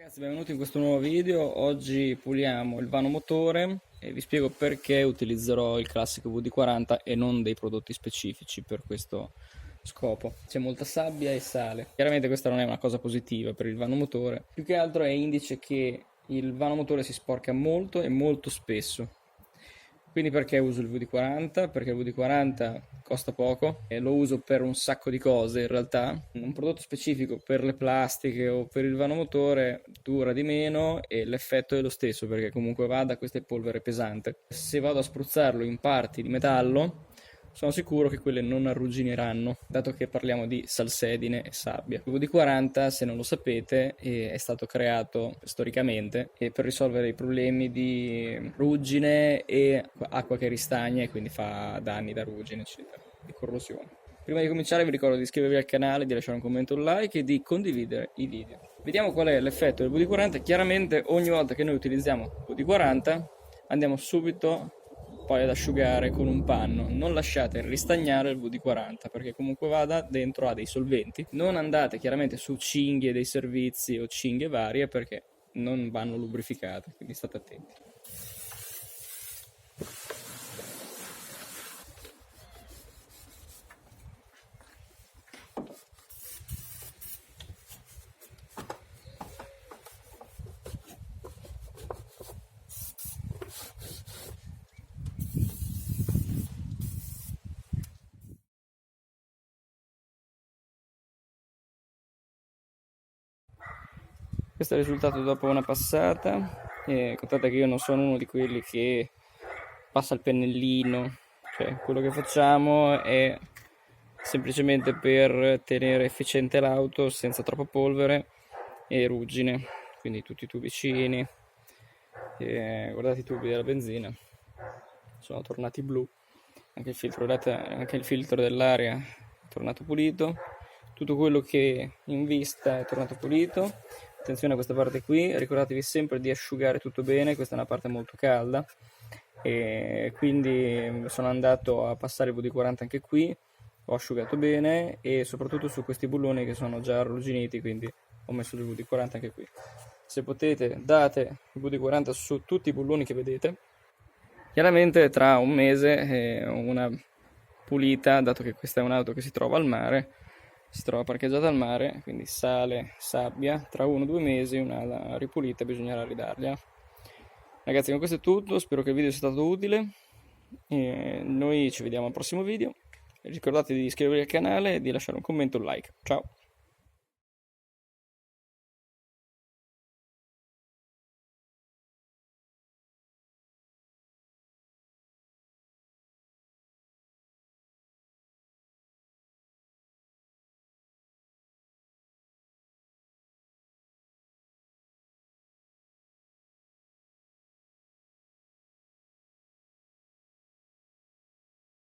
Ragazzi, benvenuti in questo nuovo video. Oggi puliamo il vano motore e vi spiego perché utilizzerò il classico VD40 e non dei prodotti specifici per questo scopo. C'è molta sabbia e sale. Chiaramente questa non è una cosa positiva per il vano motore, più che altro è indice che il vano motore si sporca molto e molto spesso. Quindi perché uso il VD40? Perché il VD40 costa poco e lo uso per un sacco di cose in realtà. Un prodotto specifico per le plastiche o per il vanomotore dura di meno e l'effetto è lo stesso perché comunque vada, questa è polvere pesante. Se vado a spruzzarlo in parti di metallo, sono sicuro che quelle non arruggineranno, dato che parliamo di salsedine e sabbia. Il VD40, se non lo sapete, è stato creato storicamente per risolvere i problemi di ruggine e acqua che ristagna e quindi fa danni da ruggine, eccetera, di corrosione. Prima di cominciare vi ricordo di iscrivervi al canale, di lasciare un commento, un like e di condividere i video. Vediamo qual è l'effetto del VD40. Chiaramente ogni volta che noi utilizziamo VD40 andiamo subito poi ad asciugare con un panno. Non lasciate ristagnare il VD40 perché comunque vada dentro ha dei solventi. Non andate chiaramente su cinghie dei servizi o cinghie varie perché non vanno lubrificate, quindi state attenti. Questo è il risultato dopo una passata. Contate che io non sono uno di quelli che passa il pennellino, cioè quello che facciamo è semplicemente per tenere efficiente l'auto senza troppa polvere e ruggine, quindi tutti i tubicini. Guardate i tubi della benzina, sono tornati blu, anche il filtro dell'aria è tornato pulito, tutto quello che in vista è tornato pulito. Attenzione a questa parte qui, ricordatevi sempre di asciugare tutto bene, questa è una parte molto calda e quindi sono andato a passare il VD40 anche qui, ho asciugato bene e soprattutto su questi bulloni che sono già arrugginiti, quindi ho messo il VD40 anche qui. Se potete date il VD40 su tutti i bulloni che vedete. Chiaramente tra un mese una pulita, dato che questa è un'auto che si trova al mare, si trova parcheggiata al mare, quindi sale, sabbia, tra 1 o 2 mesi una ripulita bisognerà ridargliela. Ragazzi, con questo è tutto, spero che il video sia stato utile, noi ci vediamo al prossimo video, ricordate di iscrivervi al canale e di lasciare un commento e un like. Ciao!